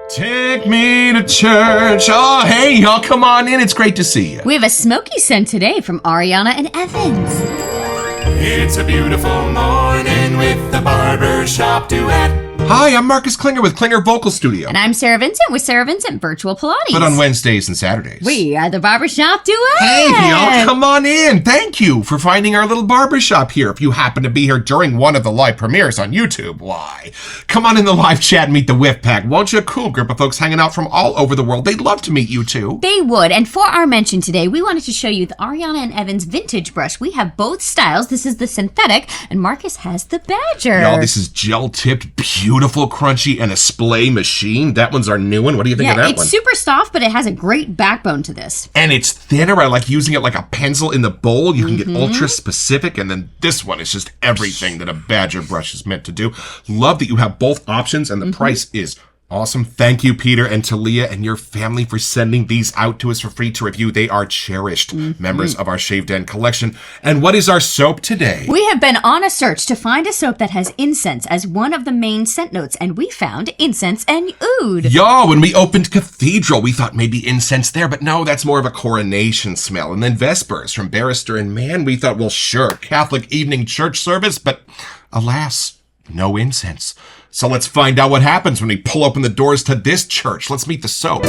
Take me to church. Oh, hey, y'all, come on in. It's great to see you. We have a smoky scent today from Ariana and Evans. It's a beautiful morning with the Barbershop Duet. Hi, I'm Marcus Klinger with Klinger Vocal Studio. And I'm Sarah Vincent with Sarah Vincent Virtual Pilates. But on Wednesdays and Saturdays. We are the Barbershop Duet. Hey, y'all, come on in. Thank you for finding our little barbershop here. If you happen to be here during one of the live premieres on YouTube, why? Come on in the live chat and meet the Whiff Pack. Won't you? A cool group of folks hanging out from all over the world. They'd love to meet you, too. They would. And for our mention today, we wanted to show you the Ariana and Evans vintage brush. We have both styles. This is the synthetic, and Marcus has the badger. Y'all, this is gel-tipped, beautiful, crunchy, and a splay machine. That one's our new one. What do you think of that one? It's super soft, but it has a great backbone to this. And it's thinner. I like using it like a pencil in the bowl. You can get ultra specific. And then this one is just everything that a badger brush is meant to do. Love that you have both options, and the price is awesome. Thank you, Peter and Talia and your family, for sending these out to us for free to review. They are cherished members of our Shaved End collection. And what is our soap today? We have been on a search to find a soap that has incense as one of the main scent notes, and we found Incense Oud. Y'all, when we opened Cathedral, we thought maybe incense there, but no, that's more of a coronation smell. And then Vespers from Barrister and Mann, we thought, well, sure, Catholic evening church service, but alas, no incense. So let's find out what happens when we pull open the doors to this church. Let's meet the soap.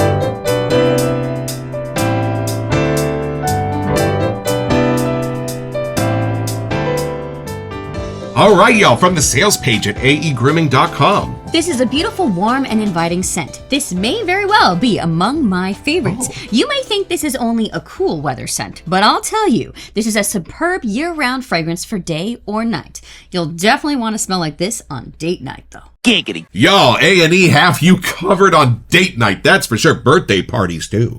All right, y'all, from the sales page at aegrooming.com. This is a beautiful, warm, and inviting scent. This may very well be among my favorites. You may think this is only a cool weather scent, but I'll tell you, this is a superb year-round fragrance for day or night. You'll definitely want to smell like this on date night, though. Giggity. Y'all, A&E have you covered on date night. That's for sure. Birthday parties, too.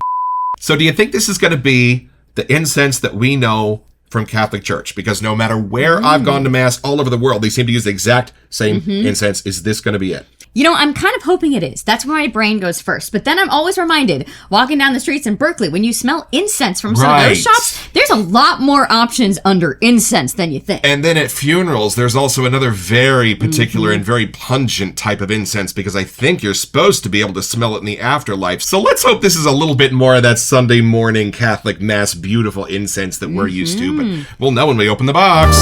So do you think this is going to be the incense that we know from Catholic Church? Because no matter where I've gone to Mass all over the world, they seem to use the exact same incense. Is this going to be it? You know, I'm kind of hoping it is. That's where my brain goes first. But then I'm always reminded, walking down the streets in Berkeley, when you smell incense from some of those shops, there's a lot more options under incense than you think. And then at funerals, there's also another very particular and very pungent type of incense, because I think you're supposed to be able to smell it in the afterlife. So let's hope this is a little bit more of that Sunday morning Catholic Mass beautiful incense that we're used to. But we'll know when we open the box.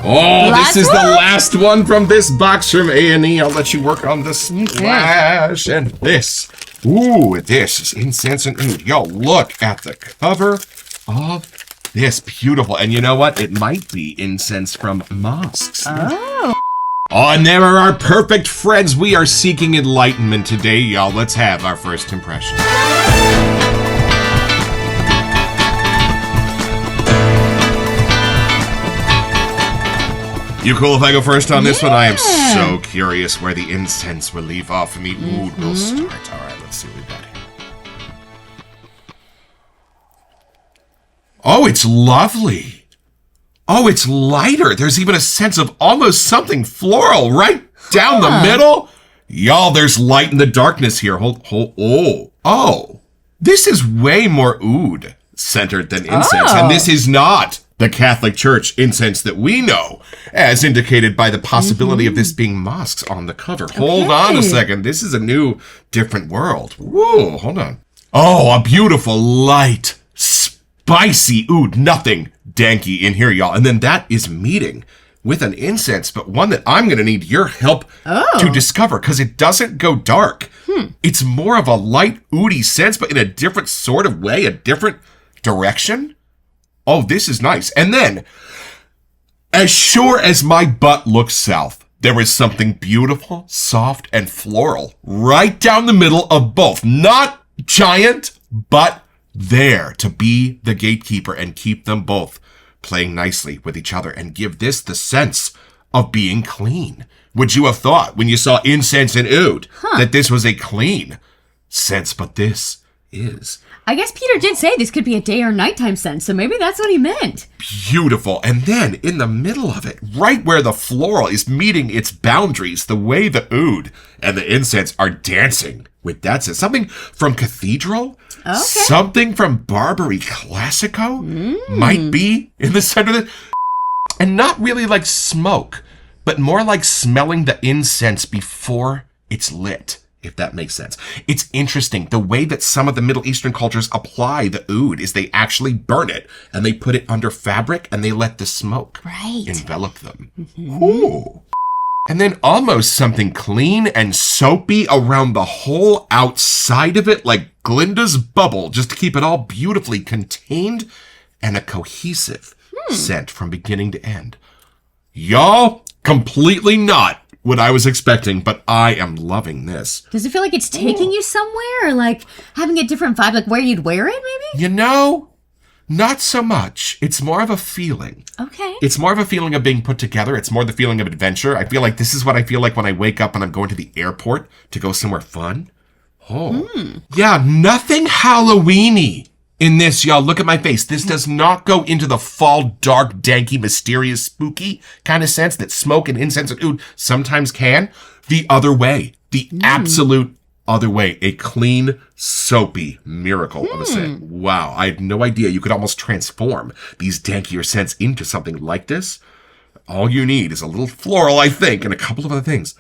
Oh, this is the last one from this box from A&E. I'll let you work on the splash. And this. Ooh, this is Incense Oud. Yo, look at the cover of this. Beautiful. And you know what? It might be incense from mosques. Oh, and there are our perfect friends. We are seeking enlightenment today, y'all. Let's have our first impression. You cool if I go first on this one? I am so curious where the incense will leave off for me. Ooh, we'll start. All right, let's see what we've got here. Oh, it's lovely. Oh, it's lighter. There's even a sense of almost something floral right down the middle. Y'all, there's light in the darkness here. Oh. This is way more oud centered than incense, and this is not the Catholic Church incense that we know, as indicated by the possibility of this being mosques on the cover. Hold on a second. This is a new, different world. Whoa, hold on. Oh, a beautiful, light, spicy oud. Nothing danky in here, y'all. And then that is meeting with an incense, but one that I'm going to need your help to discover, because it doesn't go dark. It's more of a light, oudy sense, but in a different sort of way, a different direction. Oh, this is nice. And then, as sure as my butt looks south, there is something beautiful, soft, and floral right down the middle of both. Not giant, but there to be the gatekeeper and keep them both playing nicely with each other and give this the sense of being clean. Would you have thought when you saw Incense Oud that this was a clean sense? But this is I guess Peter did say this could be a day or nighttime scent, so maybe that's what he meant. Beautiful. And then in the middle of it, right where the floral is meeting its boundaries, the way the oud and the incense are dancing with that scent. Something from Cathedral, something from Barbary Classico might be in the center of it. And not really like smoke, but more like smelling the incense before it's lit, if that makes sense. It's interesting. The way that some of the Middle Eastern cultures apply the oud is they actually burn it and they put it under fabric and they let the smoke envelop them. Ooh. And then almost something clean and soapy around the whole outside of it, like Glinda's bubble, just to keep it all beautifully contained and a cohesive scent from beginning to end. Y'all, completely not what I was expecting, but I am loving this. Does it feel like it's taking you somewhere, or like having a different vibe, like where you'd wear it, maybe? You know, not so much. It's more of a feeling. Okay. It's more of a feeling of being put together. It's more the feeling of adventure. I feel like this is what I feel like when I wake up and I'm going to the airport to go somewhere fun. Oh. Yeah, nothing Halloween-y in this, y'all. Look at my face. This does not go into the fall, dark, danky, mysterious, spooky kind of sense that smoke and incense and oud sometimes can. The other way. The absolute other way. A clean, soapy miracle of a scent. Wow. I had no idea you could almost transform these dankier scents into something like this. All you need is a little floral, I think, and a couple of other things.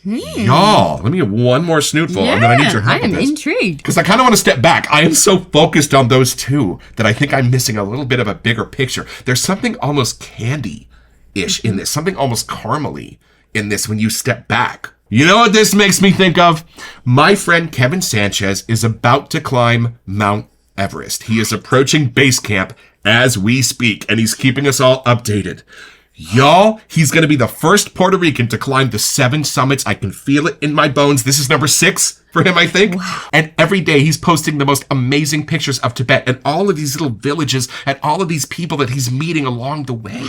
Y'all, let me get one more snootful, and then I need your help with this. I am intrigued. Because I kind of want to step back. I am so focused on those two that I think I'm missing a little bit of a bigger picture. There's something almost candy-ish in this, something almost caramely in this when you step back. You know what this makes me think of? My friend Kevin Sanchez is about to climb Mount Everest. He is approaching base camp as we speak, and he's keeping us all updated. Y'all, he's going to be the first Puerto Rican to climb the 7 summits. I can feel it in my bones. This is number 6 for him, I think. Wow. And every day he's posting the most amazing pictures of Tibet and all of these little villages and all of these people that he's meeting along the way.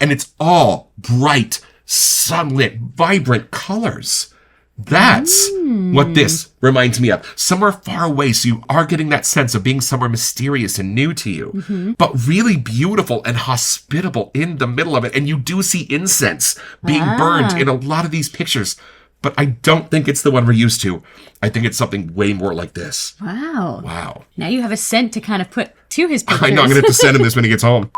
And it's all bright, sunlit, vibrant colors. That's what this reminds me of. Somewhere far away, so you are getting that sense of being somewhere mysterious and new to you, but really beautiful and hospitable in the middle of it. And you do see incense being burned in a lot of these pictures, but I don't think it's the one we're used to. I think it's something way more like this. Wow. Now you have a scent to kind of put to his pictures. I know, I'm going to have to send him this when he gets home.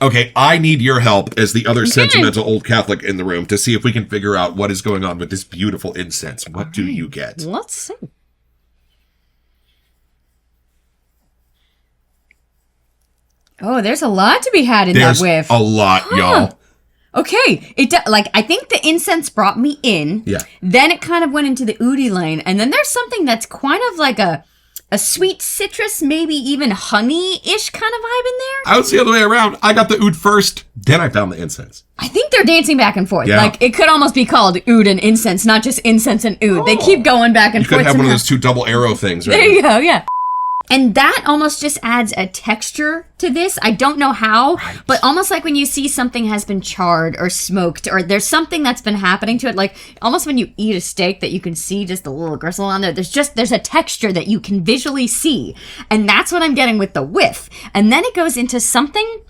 Okay, I need your help as the other sentimental old Catholic in the room to see if we can figure out what is going on with this beautiful incense. What do you get? Let's see. Oh, there's a lot to be had in that whiff. There's a lot, y'all. Okay, I think the incense brought me in. Yeah. Then it kind of went into the oudie lane, and then there's something that's kind of like a sweet citrus, maybe even honey-ish kind of vibe in there. I was the other way around. I got the oud first, then I found the incense. I think they're dancing back and forth. Yeah. Like, it could almost be called oud and incense, not just incense and oud. They keep going back and You could forth. have one of those 2 double arrow things, right? There you go, yeah. And that almost just adds a texture to this. I don't know how, but almost like when you see something has been charred or smoked, or there's something that's been happening to it, like almost when you eat a steak that you can see just a little gristle on there. There's a texture that you can visually see. And that's what I'm getting with the whiff. And then it goes into something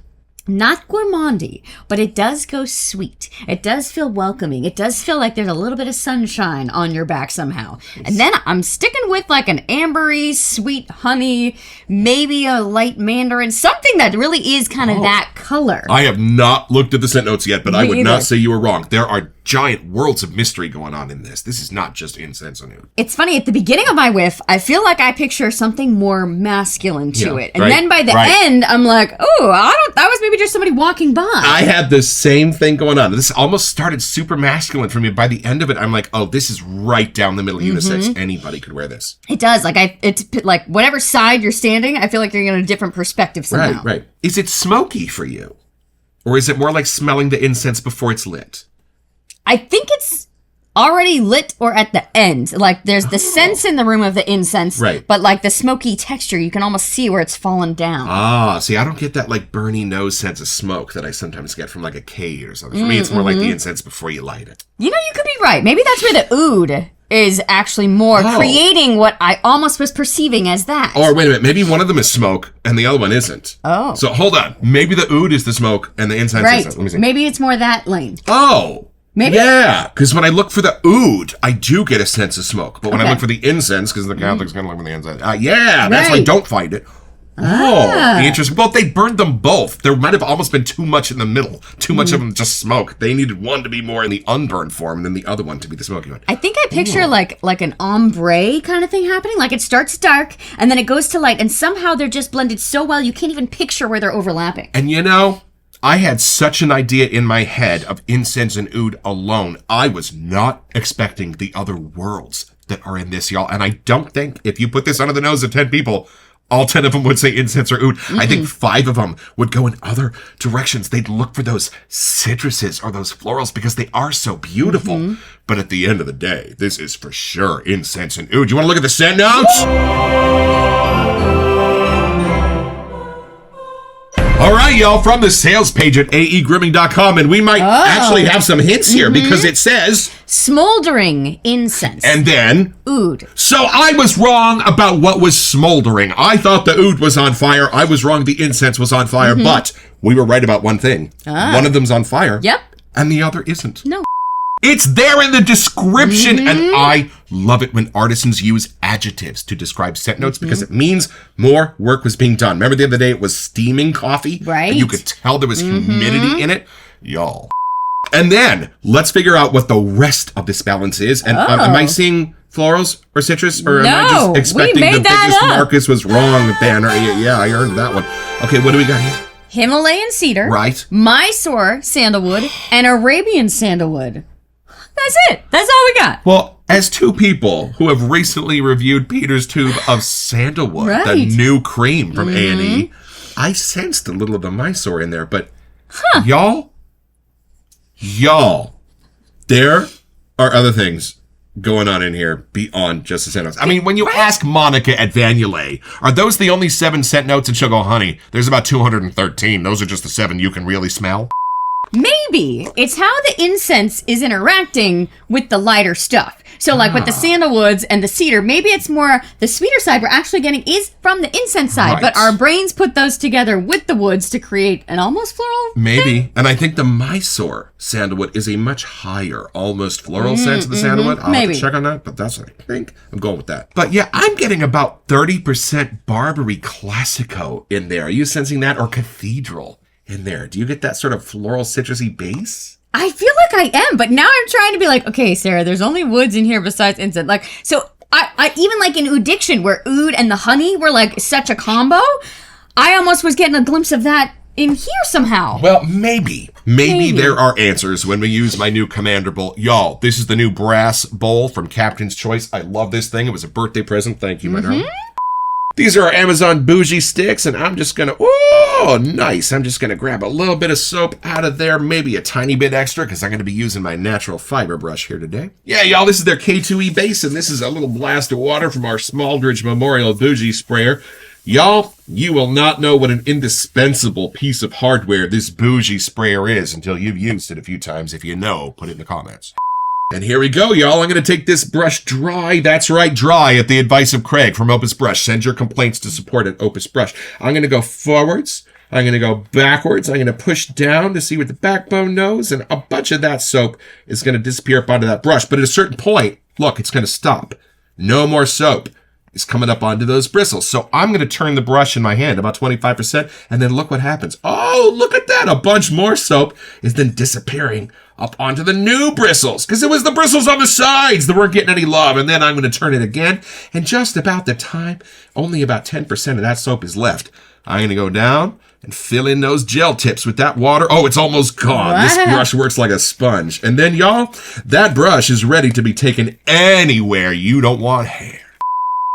not gourmandy, but it does go sweet. It does feel welcoming. It does feel like there's a little bit of sunshine on your back somehow. And then I'm sticking with like an ambery, sweet honey, maybe a light mandarin, something that really is kind of that color. I have not looked at the scent notes yet, but I would either. not say you were wrong. There are giant worlds of mystery going on in this. This is not just incense and oud. It's funny, at the beginning of my whiff, I feel like I picture something more masculine to it. And then by the end, I'm like, oh, that was maybe just somebody walking by. I had the same thing going on. This almost started super masculine for me. By the end of it, I'm like, oh, this is right down the middle unisex. Anybody could wear this. It does. It's like whatever side you're standing, I feel like you're in a different perspective somehow. Right. Is it smoky for you? Or is it more like smelling the incense before it's lit? I think it's already lit or at the end. Like, there's the sense in the room of the incense, but like the smoky texture, you can almost see where it's fallen down. See, I don't get that like burny nose sense of smoke that I sometimes get from like a cade or something. For me, it's more like the incense before you light it. You know, you could be right. Maybe that's where the oud is actually more creating what I almost was perceiving as that. Or wait a minute, maybe one of them is smoke and the other one isn't. Oh. So hold on. Maybe the oud is the smoke and the incense isn't. Let me see. Maybe it's more that lane. Oh. Maybe. Yeah, because when I look for the oud, I do get a sense of smoke. But when I look for the incense, because the Catholics kind of look for the incense, that's why I don't find it. Oh, interesting. Well, they burned them both. There might have almost been too much in the middle. Too much of them just smoke. They needed one to be more in the unburned form and then the other one to be the smoky one. I think I picture like an ombre kind of thing happening. Like it starts dark and then it goes to light and somehow they're just blended so well you can't even picture where they're overlapping. And you know, I had such an idea in my head of incense and oud alone. I was not expecting the other worlds that are in this, y'all. And I don't think if you put this under the nose of 10 people, all 10 of them would say incense or oud. I think 5 of them would go in other directions. They'd look for those citruses or those florals because they are so beautiful. But at the end of the day, this is for sure incense and oud. You want to look at the scent notes? All right, y'all, from the sales page at aegrooming.com, and we might actually have some hints here because it says smoldering incense. And then oud. So I was wrong about what was smoldering. I thought the oud was on fire. I was wrong. The incense was on fire, but we were right about one thing. One of them's on fire. Yep. And the other isn't. No. It's there in the description, and I love it when artisans use adjectives to describe scent notes because it means more work was being done. Remember the other day it was steaming coffee? Right. And you could tell there was humidity in it? Y'all. And then, let's figure out what the rest of this balance is. And am I seeing florals or citrus? Or am I just expecting the biggest Marcus was wrong banner? Yeah, I earned that one. Okay, what do we got here? Himalayan cedar. Right. Mysore sandalwood. And Arabian sandalwood. That's it. That's all we got. Well, as two people who have recently reviewed Peter's tube of sandalwood, the new cream from A&E, I sensed a little of the Mysore in there, but y'all, there are other things going on in here beyond just the scent notes. I mean, when you ask Monica at Vanulay, are those the only 7 scent notes? And she'll go, honey, there's about 213. Those are just the 7 you can really smell. Maybe it's how the incense is interacting with the lighter stuff. So like with the sandalwoods and the cedar, maybe it's more the sweeter side we're actually getting is from the incense side, but our brains put those together with the woods to create an almost floral thing. And I think the Mysore sandalwood is a much higher, almost floral sense of the sandalwood. I'll have to check on that, but that's what I think. I'm going with that. But yeah, I'm getting about 30% Barbary Classico in there. Are you sensing that? Or Cathedral in there? Do you get that sort of floral citrusy base? I feel like I am, but now I'm trying to be like, okay, Sarah, there's only woods in here besides incense. Like, so I even like in Oudiction where oud and the honey were like such a combo, I almost was getting a glimpse of that in here somehow. Well, maybe there are answers when we use my new Commander Bowl. Y'all, this is the new brass bowl from Captain's Choice. I love this thing. It was a birthday present. Thank you, my darling. These are our Amazon bougie sticks, and I'm just gonna, nice. I'm just gonna grab a little bit of soap out of there, maybe a tiny bit extra, because I'm gonna be using my natural fiber brush here today. Yeah, y'all, this is their K2E base, and this is a little blast of water from our Smaldridge Memorial Bougie Sprayer. Y'all, you will not know what an indispensable piece of hardware this bougie sprayer is until you've used it a few times. If you know, put it in the comments. And here we go, y'all. I'm going to take this brush dry. That's right, dry at the advice of Craig from Opus Brush. Send your complaints to support at Opus Brush. I'm going to go forwards. I'm going to go backwards. I'm going to push down to see what the backbone knows. And a bunch of that soap is going to disappear up onto that brush. But at a certain point, look, it's going to stop. No more soap is coming up onto those bristles. So I'm going to turn the brush in my hand about 25%. And then look what happens. Oh, look at that. A bunch more soap is then disappearing up onto the new bristles, because it was the bristles on the sides that weren't getting any love. And then I'm going to turn it again, and just about the time, only about 10% of that soap is left. I'm going to go down and fill in those gel tips with that water. Oh, it's almost gone. Wow. This brush works like a sponge. And then, y'all, that brush is ready to be taken anywhere you don't want hair.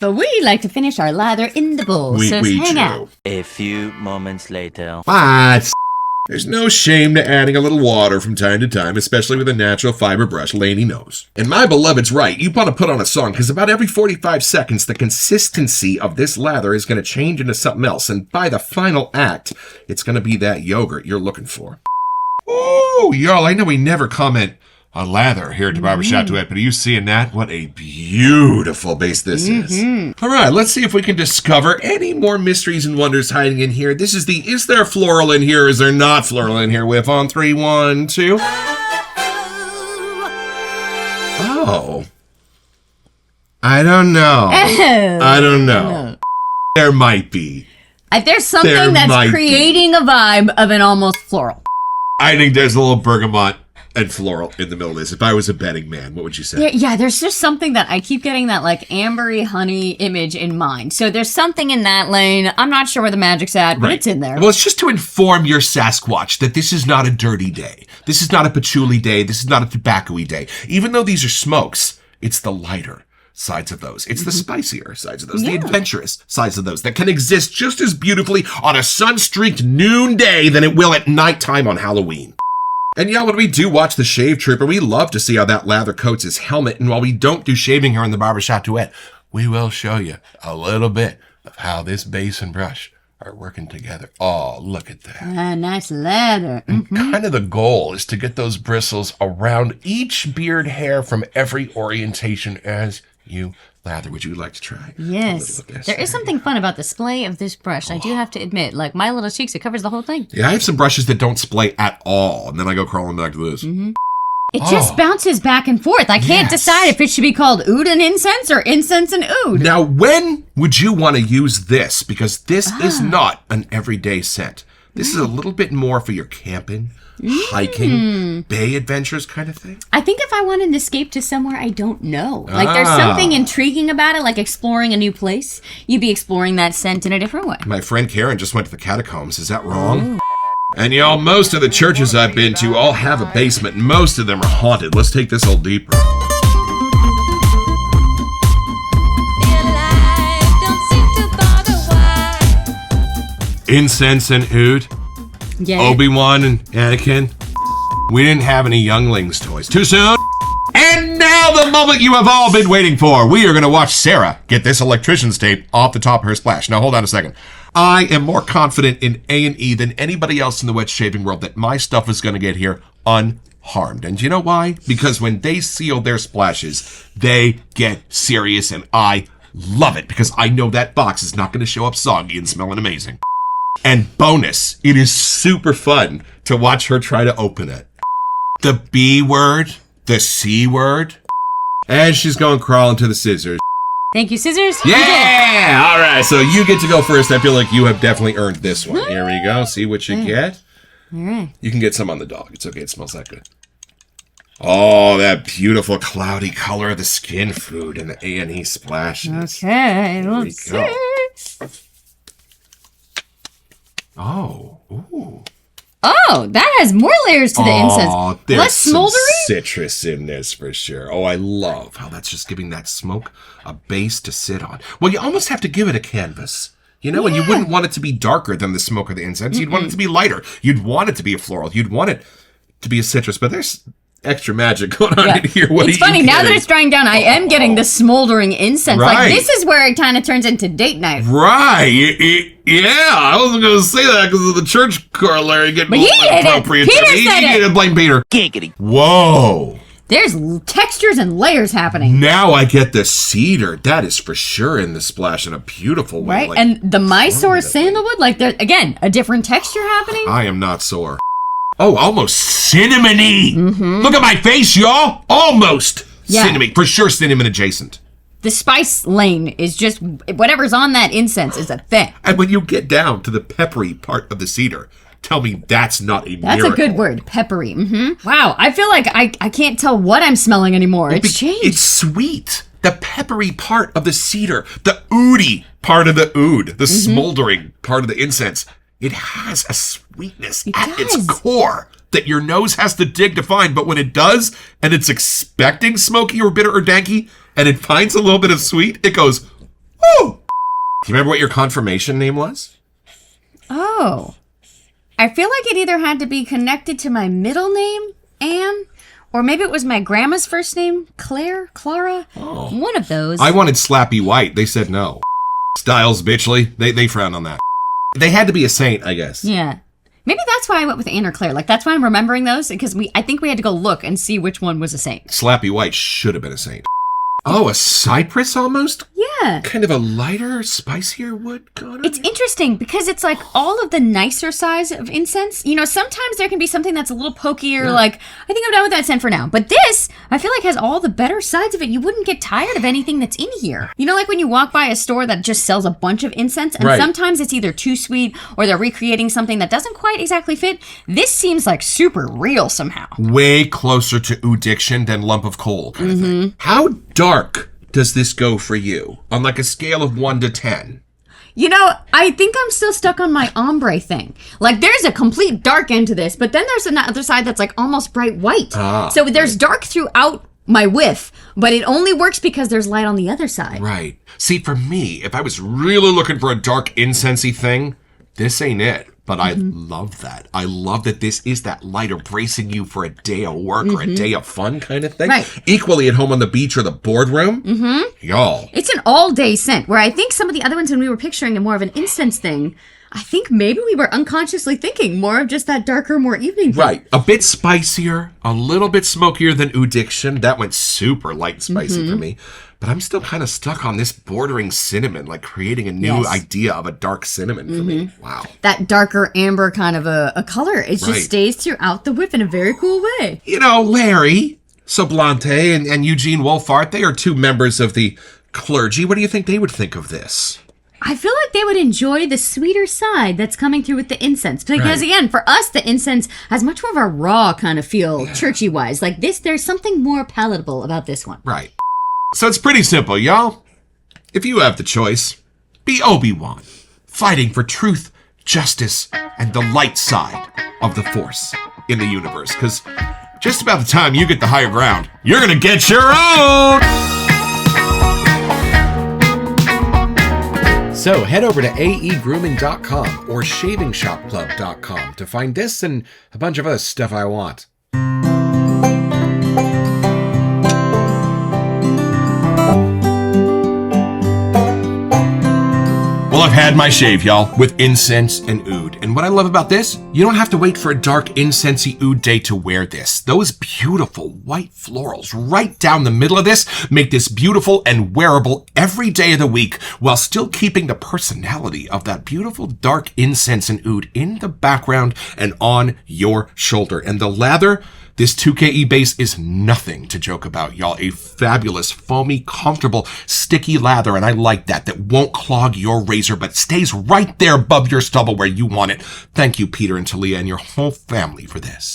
But we like to finish our lather in the bowl, so hang out. A few moments later. What? There's no shame to adding a little water from time to time, especially with a natural fiber brush, Lainey knows. And my beloved's right, you want to put on a song, because about every 45 seconds, the consistency of this lather is going to change into something else, and by the final act, it's going to be that yogurt you're looking for. Ooh, y'all, I know we never comment a lather here at the Barbershop Duet. But are you seeing that? What a beautiful base this is. All right, let's see if we can discover any more mysteries and wonders hiding in here. This is the Is There Floral in Here? Is there not floral in here? With on 3, 1, 2. Oh. I don't know. I don't know. There might be. There's something that's creating a vibe of an almost floral. I think there's a little bergamot and floral in the middle of this. If I was a betting man, what would you say? Yeah, there's just something that I keep getting that like ambery honey image in mind. So there's something in that lane. I'm not sure where the magic's at, but it's in there. Well, it's just to inform your Sasquatch that this is not a dirty day. This is not a patchouli day. This is not a tobacco-y day. Even though these are smokes, it's the lighter sides of those. It's the spicier sides of those, the adventurous sides of those that can exist just as beautifully on a sun-streaked noonday than it will at nighttime on Halloween. And yeah, when we do watch the Shave Trooper, we love to see how that lather coats his helmet. And while we don't do shaving here in the Barbershop Duet, we will show you a little bit of how this base and brush are working together. Oh, look at that. Nice lather. Kind of the goal is to get those bristles around each beard hair from every orientation as you lather. Would you like to try? Yes. There is something fun about the splay of this brush. I do have to admit, like my little cheeks, it covers the whole thing. Yeah, I have some brushes that don't splay at all, and then I go crawling back to this. It just bounces back and forth. I can't decide if it should be called Oud and Incense or Incense and Oud. Now, when would you want to use this? Because this is not an everyday scent. This is a little bit more for your camping, hiking, bay adventures kind of thing. I think if I wanted to escape to somewhere I don't know, like there's something intriguing about it, like exploring a new place, you'd be exploring that scent in a different way. My friend Karen just went to the catacombs. Is that wrong? And y'all, most of the churches I've been to all have a basement, and most of them are haunted. Let's take this a little deeper. Incense and Oud. Yeah. Obi-Wan and Anakin. We didn't have any younglings toys. Too soon? And now the moment you have all been waiting for. We are going to watch Sarah get this electrician's tape off the top of her splash. Now, hold on a second. I am more confident in A&E than anybody else in the wet shaving world that my stuff is going to get here unharmed. And you know why? Because when they seal their splashes, they get serious, and I love it because I know that box is not going to show up soggy and smelling amazing. And bonus, it is super fun to watch her try to open it. The B word, the C word, and she's going crawling to the scissors. Thank you, scissors. Yeah! All right, so you get to go first. I feel like you have definitely earned this one. Here we go. See what you get. All right. You can get some on the dog. It's okay. It smells that good. Oh, that beautiful cloudy color of the skin food and the A&E splashes. Okay, let's see. Oh, ooh. Oh, that has more layers to the incense. There's Less smoldery? some citrus in this for sure. Oh, I love how that's just giving that smoke a base to sit on. Well, you almost have to give it a canvas. You know, and you wouldn't want it to be darker than the smoke of the incense. You'd want it to be lighter. You'd want it to be a floral. You'd want it to be a citrus. But there's extra magic going on in here. What it's funny, now that it's drying down, I am getting the smoldering incense. Right. Like, this is where it kind of turns into date night. Right. Yeah, I wasn't going to say that because of the church corollary getting But he did appropriate. it. Peter said it. He blame Peter. Giggity. Whoa. There's textures and layers happening. Now I get the cedar. That is for sure in the splash in a beautiful way. Right? Like, And the Mysore sandalwood, like, there's, again, a different texture happening. I am not sore. Oh, almost cinnamony. Look at my face, y'all. Almost cinnamon. For sure cinnamon adjacent. The spice lane is just, whatever's on that incense is a thing. And when you get down to the peppery part of the cedar, tell me that's not a That's miracle. a good word, peppery. Wow, I feel like I can't tell what I'm smelling anymore. It's changed. It's sweet. The peppery part of the cedar, the oudy part of the oud, the smoldering part of the incense. It has a sweetness at its core that your nose has to dig to find. But when it does, and it's expecting smoky or bitter or danky, and it finds a little bit of sweet, it goes, oh! Do you remember what your confirmation name was? Oh. I feel like it either had to be connected to my middle name, Anne, or maybe it was my grandma's first name, Claire, Clara. Oh. One of those. I wanted Slappy White. They said no. Styles Bitchley. They frowned on that. They had to be a saint, I guess. Yeah. Maybe that's why I went with Anne or Claire. Like, that's why I'm remembering those, because I think we had to go look and see which one was a saint. Slappy White should have been a saint. Oh, a cypress almost? Yeah. Kind of a lighter, spicier wood color? It's interesting because it's like all of the nicer size of incense. You know, sometimes there can be something that's a little pokier, like, I think I'm done with that scent for now. But this, I feel like has all the better sides of it. You wouldn't get tired of anything that's in here. You know, like when you walk by a store that just sells a bunch of incense, and sometimes it's either too sweet or they're recreating something that doesn't quite exactly fit. This seems like super real somehow. Way closer to Oudiction than Lump of Coal kind of thing. How dark does this go for you on like a scale of 1 to 10? You know, I think I'm still stuck on my ombre thing. Like, there's a complete dark end to this, but then there's another side that's like almost bright white. So there's dark throughout my whiff, but it only works because there's light on the other side. Right. See, for me, if I was really looking for a dark incensey thing, this ain't it. But I love that. I love that this is that lighter bracing you for a day of work or a day of fun kind of thing. Right. Equally at home on the beach or the boardroom. Y'all. It's an all-day scent, where I think some of the other ones, when we were picturing a more of an incense thing, I think maybe we were unconsciously thinking more of just that darker, more evening thing. Right. A bit spicier, a little bit smokier than Oudiction. That went super light and spicy for me. But I'm still kind of stuck on this bordering cinnamon, like creating a new idea of a dark cinnamon for me. Wow. That darker amber kind of a color. It just stays throughout the whiff in a very cool way. You know, Larry Soblante and Eugene Wolfart, they are two members of the clergy. What do you think they would think of this? I feel like they would enjoy the sweeter side that's coming through with the incense. Because again, for us, the incense has much more of a raw kind of feel, churchy-wise. Like this, there's something more palatable about this one. Right. So it's pretty simple, y'all. If you have the choice, be Obi-Wan, fighting for truth, justice, and the light side of the Force in the universe. Because just about the time you get the higher ground, you're going to get your own! So head over to aegrooming.com or shavingshopclub.com to find this and a bunch of other stuff I want. Well, I've had my shave, y'all, with incense and oud. And what I love about this, you don't have to wait for a dark incensey oud day to wear this. Those beautiful white florals right down the middle of this make this beautiful and wearable every day of the week while still keeping the personality of that beautiful dark incense and oud in the background and on your shoulder. And the lather, this 2KE base is nothing to joke about, y'all. A fabulous, foamy, comfortable, sticky lather, and I like that won't clog your razor, but stays right there above your stubble where you want it. Thank you, Peter and Talia, and your whole family for this.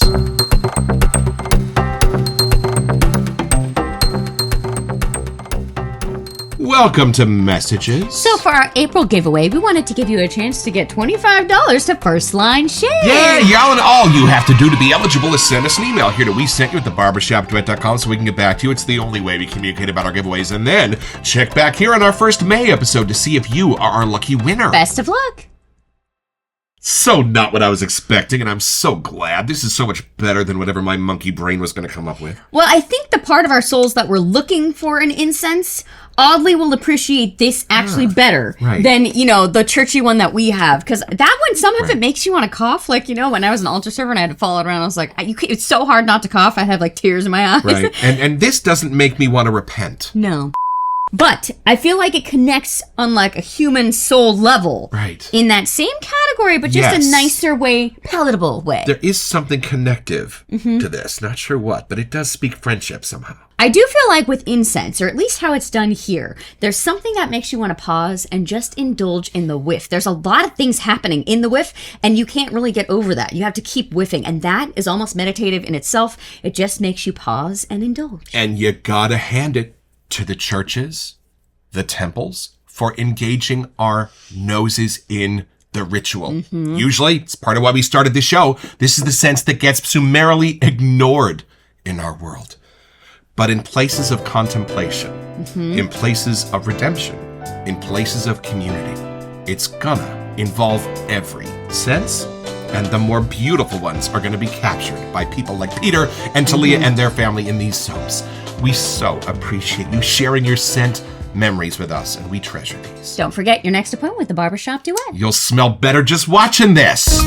Welcome to Messages. So for our April giveaway, we wanted to give you a chance to get $25 to First Line Shave. Yeah, y'all, and all you have to do to be eligible is send us an email here to WeSentYou at thebarbershopduet.com so we can get back to you. It's the only way we communicate about our giveaways. And then check back here on our first May episode to see if you are our lucky winner. Best of luck. So not what I was expecting, and I'm so glad. This is so much better than whatever my monkey brain was going to come up with. Well, I think the part of our souls that were looking for an incense oddly will appreciate this actually better than, you know, the churchy one that we have. Because that one, some of it makes you want to cough. Like, you know, when I was an altar server and I had to follow it around, I was like, it's so hard not to cough. I had like tears in my eyes. Right. And this doesn't make me want to repent. No. But I feel like it connects on like a human soul level. Right. In that same category, but just a nicer way, palatable way. There is something connective to this. Not sure what, but it does speak friendship somehow. I do feel like with incense, or at least how it's done here, there's something that makes you want to pause and just indulge in the whiff. There's a lot of things happening in the whiff, and you can't really get over that. You have to keep whiffing, and that is almost meditative in itself. It just makes you pause and indulge. And you gotta hand it to the churches, the temples, for engaging our noses in the ritual. Usually, it's part of why we started this show. This is the sense that gets summarily ignored in our world. But in places of contemplation, in places of redemption, in places of community, it's gonna involve every sense, and the more beautiful ones are gonna be captured by people like Peter and Talia and their family in these soaps. We so appreciate you sharing your scent memories with us, and we treasure these. Don't forget your next appointment with the Barbershop Duet. You'll smell better just watching this.